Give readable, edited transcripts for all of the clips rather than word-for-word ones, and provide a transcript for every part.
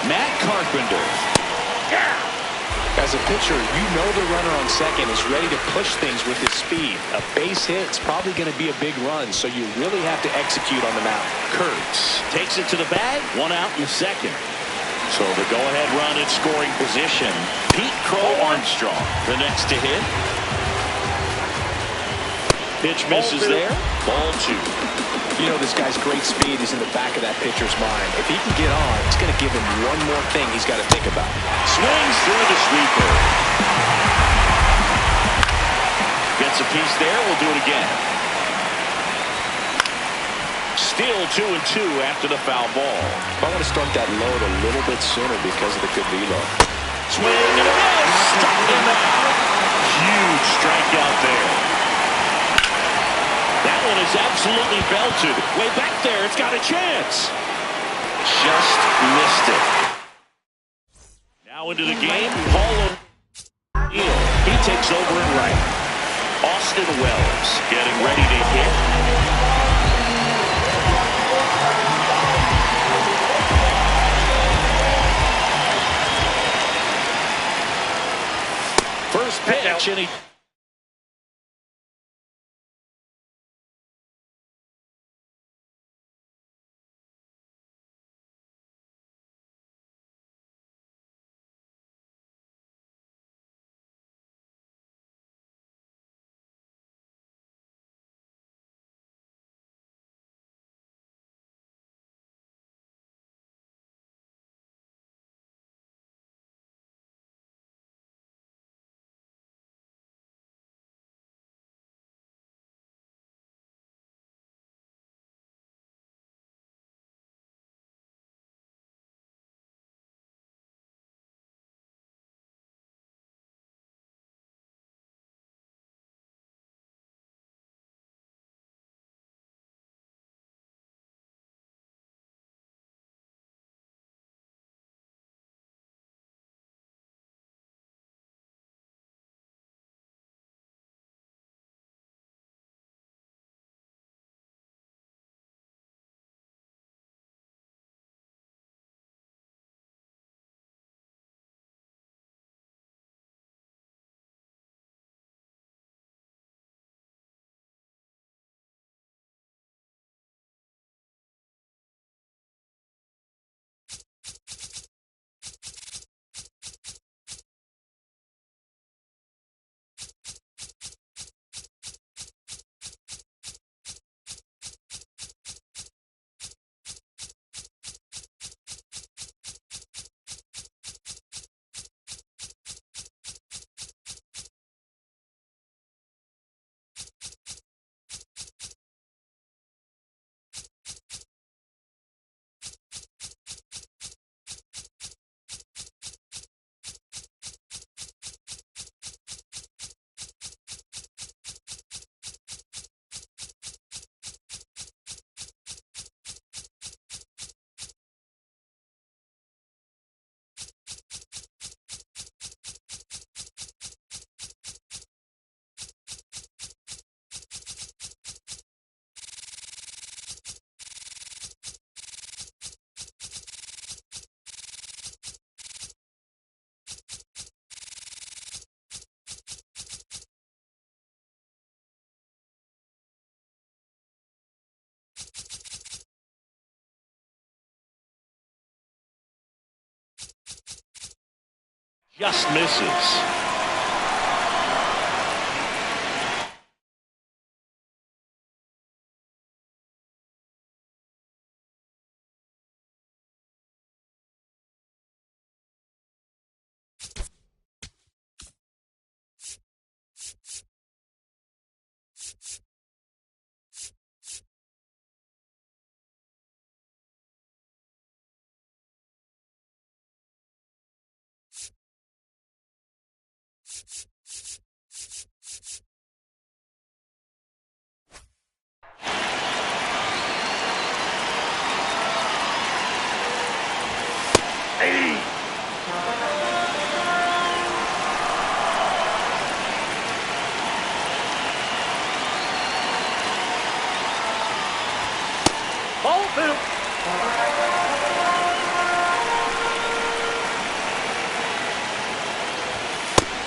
Matt Carpenter. As a pitcher, you know the runner on second is ready to push things with his speed. A base hit's probably going to be a big run, so you really have to execute on the mound. Kurtz takes it to the bag. 1 out in the second. So the go-ahead run in scoring position. Pete Crow Armstrong, the next to hit. Pitch misses there. Ball 2. You know this guy's great speed is in the back of that pitcher's mind. If he can get on, it's going to give him one more thing he's got to think about. Swings through the sweeper. Gets a piece there. We'll do it again. Still 2-2 after the foul ball. I want to start that load a little bit sooner because of the good velo. Swing and a miss. Struck him out. Huge strikeout there. That one is absolutely belted. Way back there. It's got a chance. Just missed it. Now into the game. Paul O'Neill. He takes over in right. Austin Wells getting ready to hit. First pitch, and he... Just misses.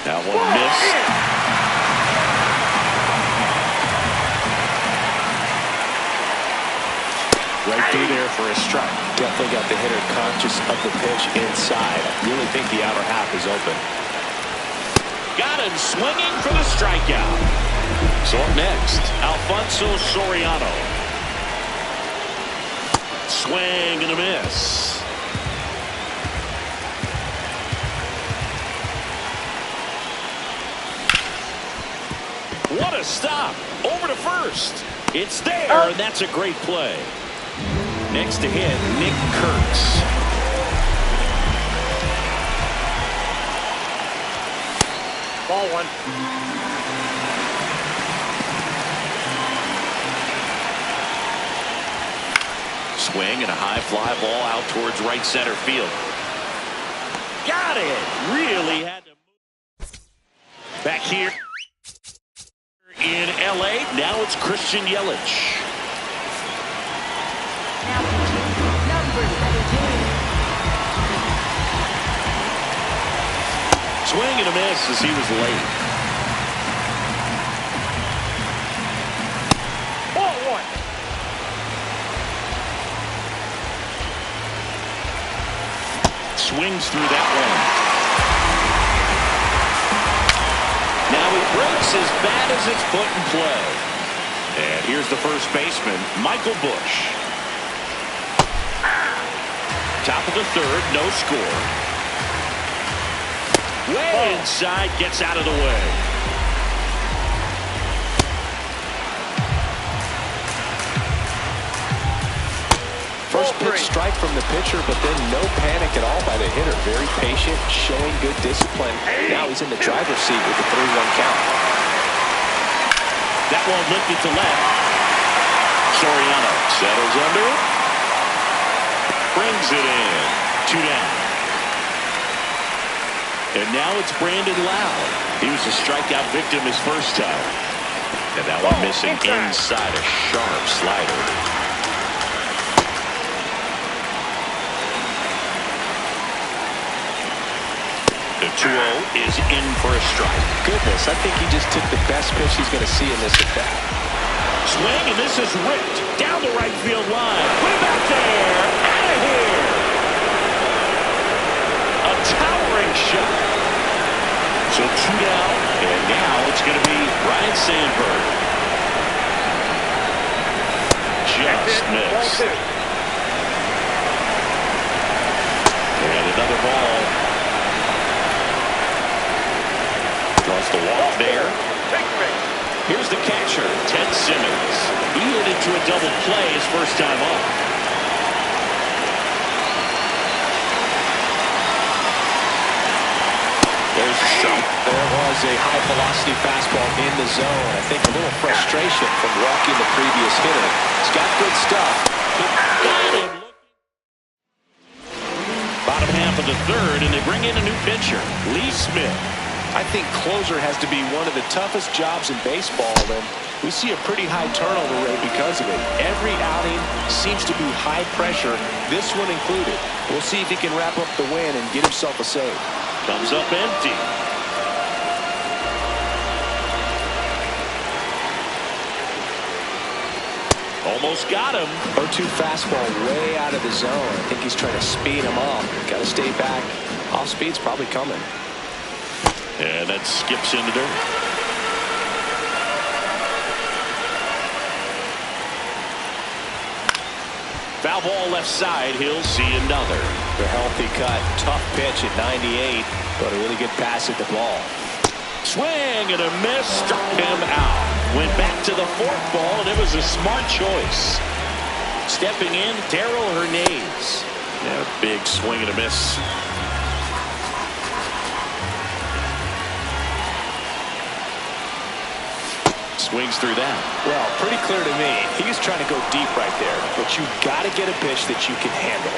That one missed. Right through there for a strike. Definitely got the hitter conscious of the pitch inside. I really think the outer half is open. Got him swinging for the strikeout. So up next, Alfonso Soriano. Swing and a miss. What a stop. Over to first. It's there, and that's a great play. Next to hit, Nick Kurtz. Ball one. Swing and a high fly ball out towards right center field. Got it. Really had to move. Back here in L.A., now it's Christian Yelich. Number 17. Swing and a miss as he was late. Ball one. Swings through that one. Now he breaks as bad as it's put in play. And here's the first baseman, Michael Busch. Top of the third, no score. Way inside, gets out of the way. First pitch strike from the pitcher, but then no panic at all by the hitter. Very patient, showing good discipline. Now he's in the driver's seat with the 3-1 count. That one lifted to left. Soriano settles under it. Brings it in. 2 down. And now it's Brandon Lowe. He was a strikeout victim his first time. And that one missing inside a sharp slider. The 2-0 is in for a strike. Goodness, I think he just took the best pitch he's going to see in this at-bat. Swing, and this is ripped down the right field line. Way back there. Out of here. A towering shot. So 2 down, and now it's going to be Ryan Sandberg. Just missed. And another ball. Draws the walk there. Here's the catcher, Ted Simmons. He hit into a double play his first time up. There's a shot. There was a high-velocity fastball in the zone. I think a little frustration from walking the previous hitter. He's got good stuff. Got him. Bottom half of the third, and they bring in a new pitcher, Lee Smith. I think closer has to be one of the toughest jobs in baseball, and we see a pretty high turnover rate because of it. Every outing seems to be high pressure, this one included. We'll see if he can wrap up the win and get himself a save. Comes up empty. Almost got him. 0-2 fastball way out of the zone. I think he's trying to speed him off. Got to stay back. Off speed's probably coming. And that skips into dirt. Foul ball left side. He'll see another. The healthy cut. Tough pitch at 98, but a really good pass at the ball. Swing and a miss. Struck him out. Went back to the fourth ball, and it was a smart choice. Stepping in, Darrell Hernandez. Yeah, big swing and a miss. Swings through that. Well, pretty clear to me. He's trying to go deep right there, but you've got to get a pitch that you can handle.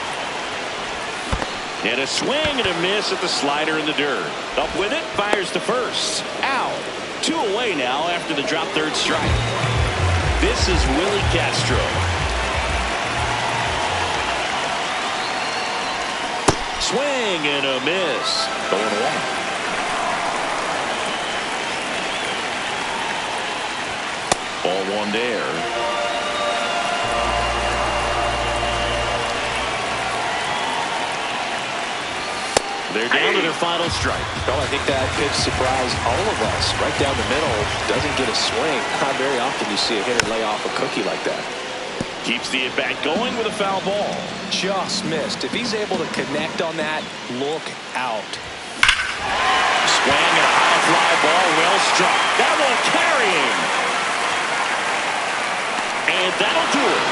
And a swing and a miss at the slider in the dirt. Up with it, fires to first. Out. 2 away now after the drop third strike. This is Willie Castro. Swing and a miss. Going away. Ball one there. They're down to their final strike. Well, I think that pitch surprised all of us. Right down the middle, doesn't get a swing. Not very often you see a hitter lay off a cookie like that. Keeps the at-bat going with a foul ball. Just missed. If he's able to connect on that, look out. Swing and a high fly ball, well struck. That one carrying. And that'll do it.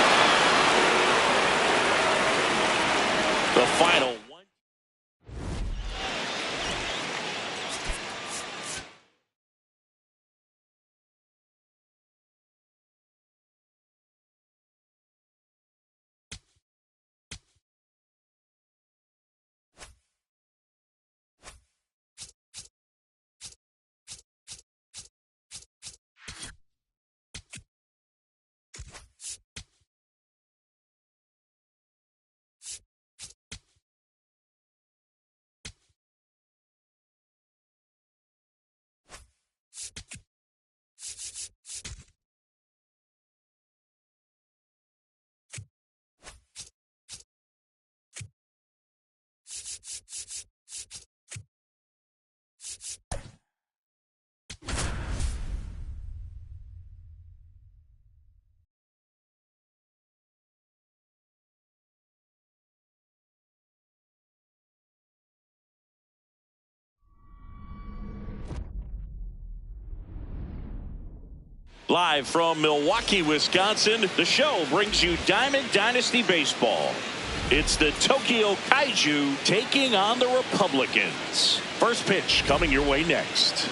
The final one. Live from Milwaukee, Wisconsin, the show brings you Diamond Dynasty Baseball. It's the Tokyo Kaiju taking on the Republicans. First pitch coming your way next.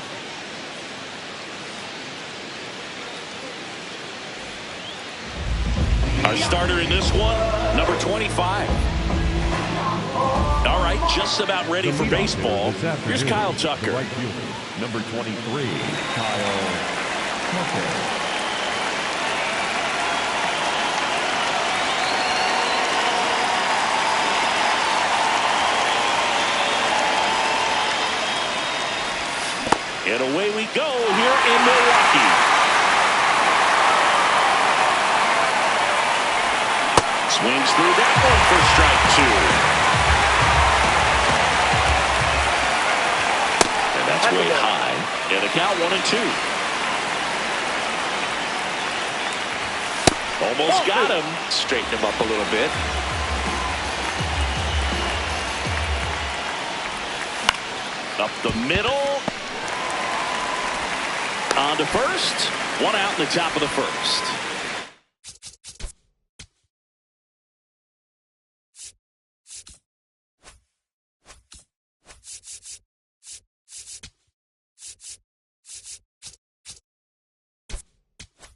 Our starter in this one, number 25. All right, just about ready for baseball. Here's Kyle Tucker. Right fielder, number 23, Kyle Tucker. And away we go here in Milwaukee. Swings through that one for strike two. And that's way high. And a count 1-2. Almost got him. Straighten him up a little bit. Up the middle. On to first. One out in the top of the first.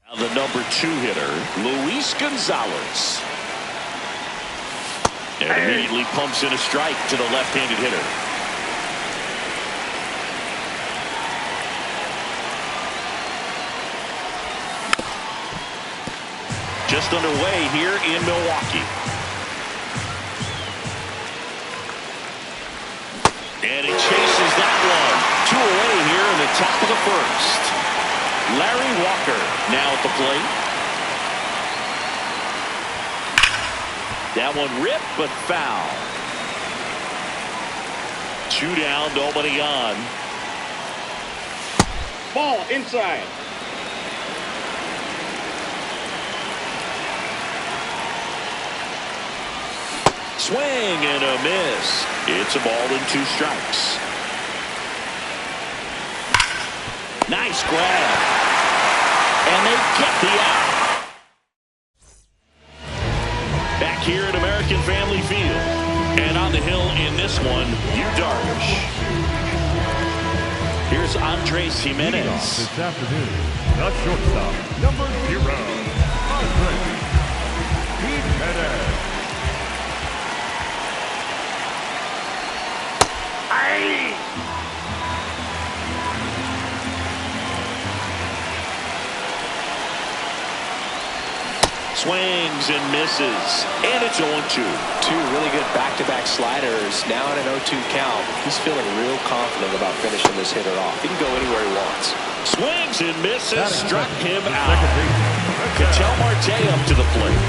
Now the number 2 hitter, Luis Gonzalez. And immediately pumps in a strike to the left-handed hitter. Just underway here in Milwaukee. And he chases that one. 2 away here in the top of the first. Larry Walker now at the plate. That one ripped but foul. 2 down, nobody on. Ball inside. Swing and a miss. It's a ball and 2 strikes. Nice grab. And they get the out. Back here at American Family Field. And on the hill in this one, Yu Darvish. Here's Andres Jimenez. This afternoon, the shortstop, number 0, Andres Jimenez. Swings and misses. And it's 0-2. Two really good back-to-back sliders. Now in an 0-2 count. He's feeling real confident about finishing this hitter off. He can go anywhere he wants. Swings and misses. Struck him out. Ketel Marte up to the plate.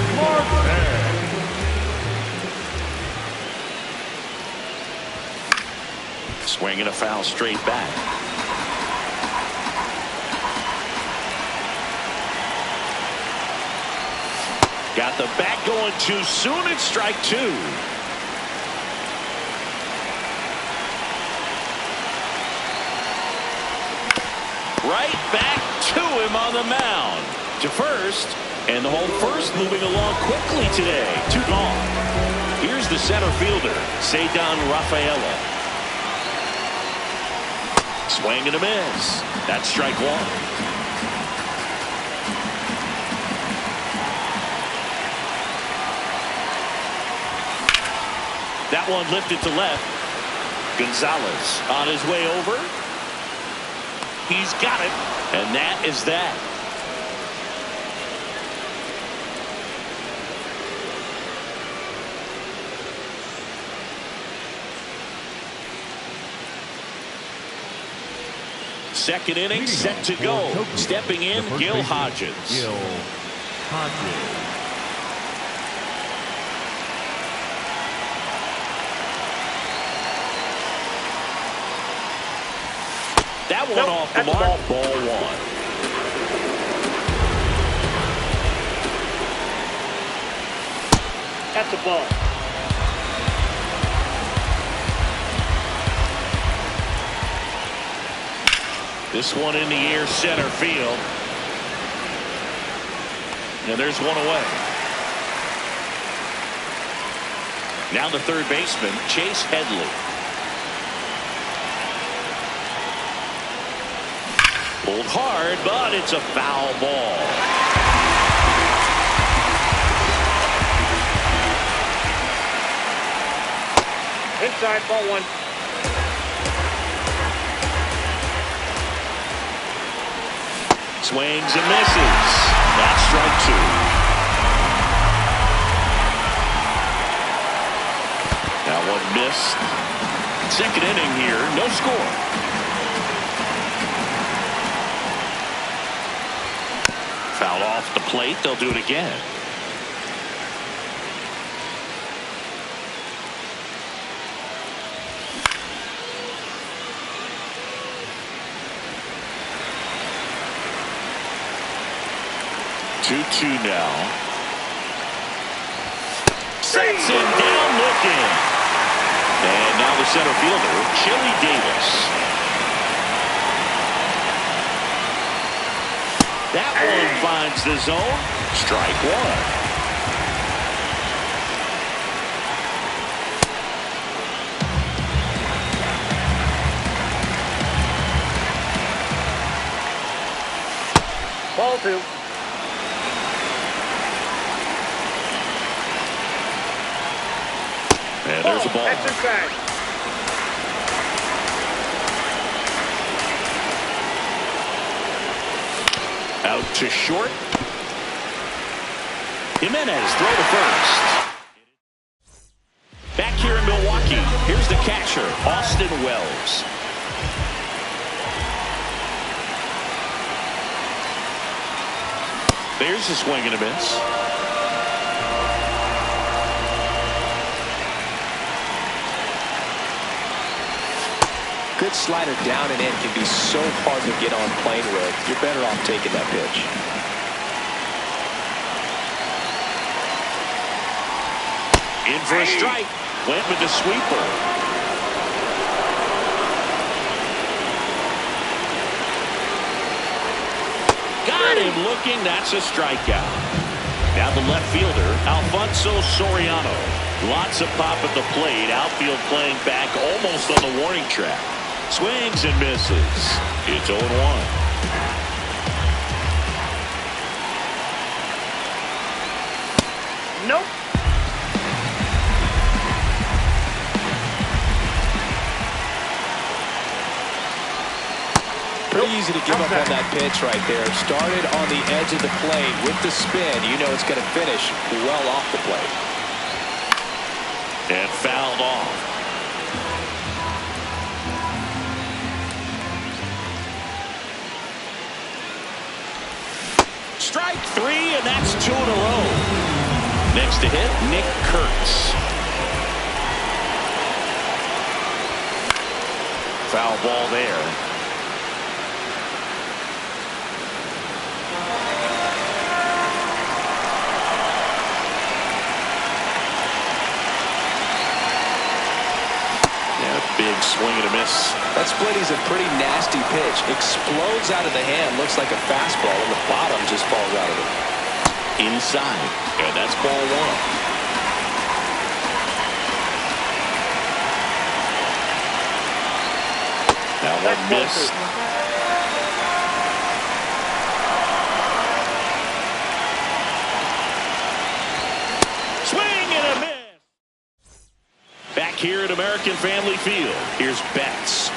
Swinging a foul straight back. Got the bat going too soon. It's strike two. Right back to him on the mound. To first. And the home first moving along quickly today. 2 gone. Here's the center fielder, Ceddanne Rafaela. Swing and a miss. That's strike one. That one lifted to left. Gonzalez on his way over. He's got it. And that is that. Second inning set to go. Stepping in, Gil Hodges. That one off the mark. Ball one. That's a ball. This one in the air, center field. And there's one away. Now the third baseman, Chase Headley. Pulled hard, but it's a foul ball. Inside, ball one. Swings and misses. That's strike two. That one missed. Second inning here, no score. Foul off the plate. They'll do it again. Two now. Sets him down looking. And now the center fielder, Chili Davis. That one finds the zone. Strike one. Ball two. And there's a ball. That's inside. Out to short. Jimenez throw to first. Back here in Milwaukee, here's the catcher, Austin Wells. There's a swing and a miss. Good slider down and in can be so hard to get on plane with. You're better off taking that pitch. In for a strike. Went with the sweeper. Got him looking. That's a strikeout. Now the left fielder, Alfonso Soriano. Lots of pop at the plate. Outfield playing back almost on the warning track. Swings and misses. It's 0-1. Nope. Pretty easy to give up on that pitch right there. Started on the edge of the plate with the spin. You know it's going to finish well off the plate. And fouled off. Strike three, and that's 2 in a row. Next to hit, Nick Kurtz. Foul ball there. Big swing and a miss. That split is a pretty nasty pitch. Explodes out of the hand. Looks like a fastball, and the bottom just falls out of it. Inside. And that's ball one. Now one miss. Swing and a miss. Back here at American Family Field, here's Betts.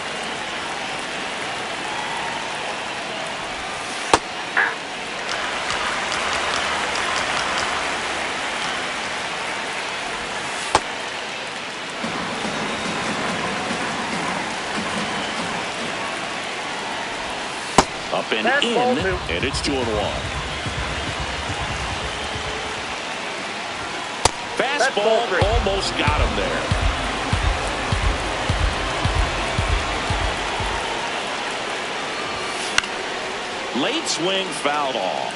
Up and in, and it's 2-1. Fastball almost got him there. Late swing, fouled off.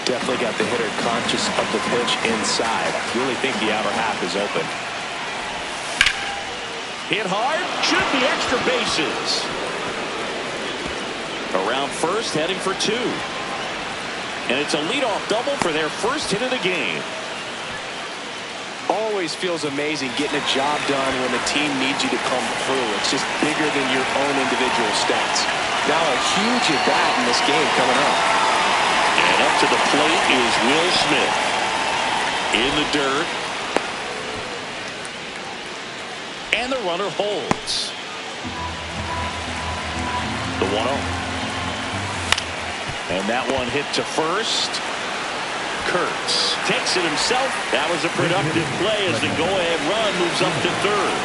Definitely got the hitter conscious of the pitch inside. Really think the outer half is open. Hit hard, should be extra bases. Around first, heading for 2. And it's a leadoff double for their first hit of the game. Always feels amazing getting a job done when the team needs you to come through. It's just bigger than your own individual stats. Now a huge at-bat in this game coming up. And up to the plate is Will Smith. In the dirt. And the runner holds. The 1-0. And that one hit to first. Kurtz takes it himself. That was a productive play as the go-ahead run moves up to third.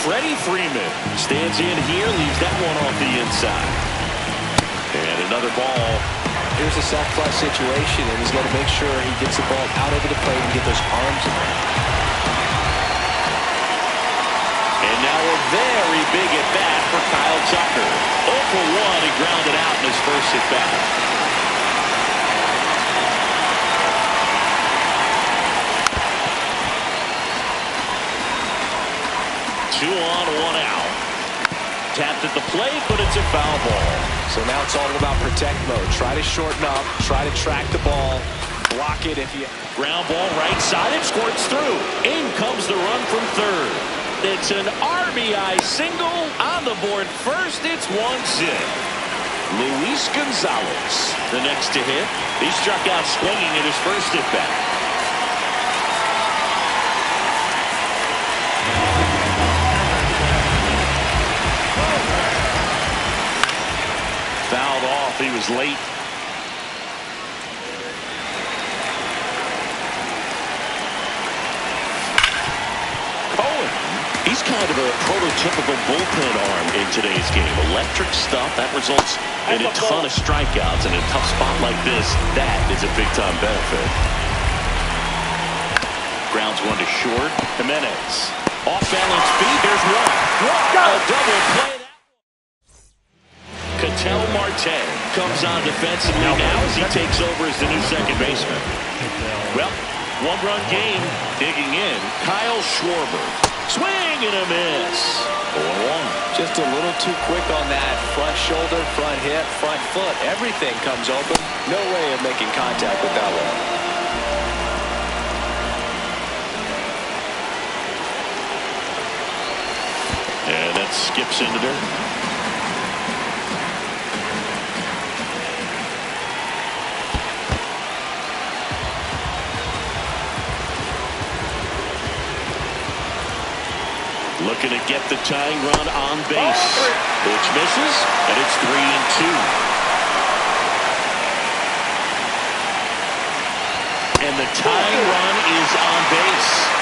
Freddie Freeman stands in here, leaves that one off the inside. And another ball. Here's a sac fly situation, and he's got to make sure he gets the ball out over the plate and get those arms in there. And now a very big at-bat for Kyle Tucker. 0 for 1, he grounded out in his first at-bat. 2 on, 1 out. Tapped at the plate, but it's a foul ball. So now it's all about protect mode. Try to shorten up, try to track the ball, block it if you... Ground ball right side, it squirts through. In comes the run from third. It's an RBI single on the board first. It's 1-0. Luis Gonzalez, the next to hit. He struck out swinging in his first at-bat. Fouled off. He was late. Cohen. He's kind of a prototypical bullpen arm in today's game. Electric stuff that results in a ton of strikeouts. In a tough spot like this, that is a big-time benefit. Grounds one to short. Jimenez. Off-balance feet. There's one. A double play. Ketel Marte comes on defensively now as he takes over as the new second baseman. Well, one-run game digging in. Kyle Schwarber. Swing and a miss. 0-1. Just a little too quick on that. Front shoulder, front hip, front foot. Everything comes open. No way of making contact with that one. And that skips into dirt. looking to get the tying run on base. Pitch misses, and it's 3-2. And the tying run is on base.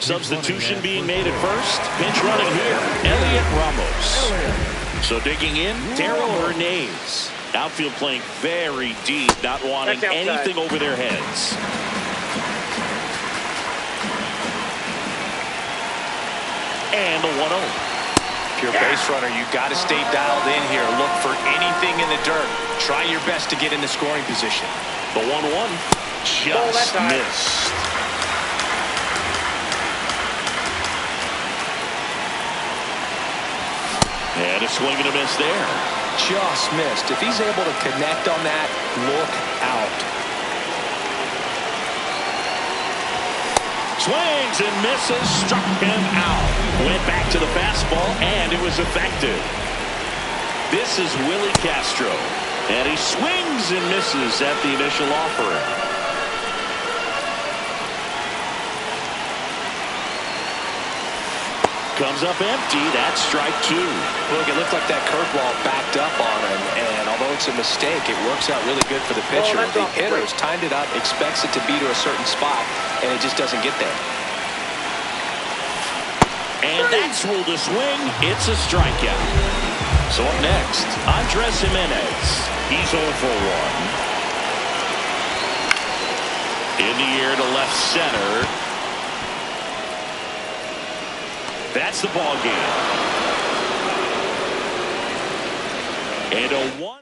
Substitution being made at first. Pinch running here, Elliot Ramos. So digging in, Darryl Hernandez. Outfield playing very deep, not wanting anything over their heads. And the 1-0. If you're a base runner, you've got to stay dialed in here. Look for anything in the dirt. Try your best to get in the scoring position. The 1-1 just missed. And a swing and a miss there. Just missed. If he's able to connect on that, look out. Swings and misses, struck him out. Went back to the fastball, and it was effective. This is Willie Castro, and he swings and misses at the initial offering. Comes up empty. That's strike 2. Look, it looked like that curveball backed up on him, and although it's a mistake, it works out really good for the pitcher. The hitter has timed it up, expects it to be to a certain spot, and it just doesn't get there. And that's ruled a swing. It's a strikeout. So up next, Andres Jimenez. He's 0 for 1. In the air to left center. That's the ball game. And a 1.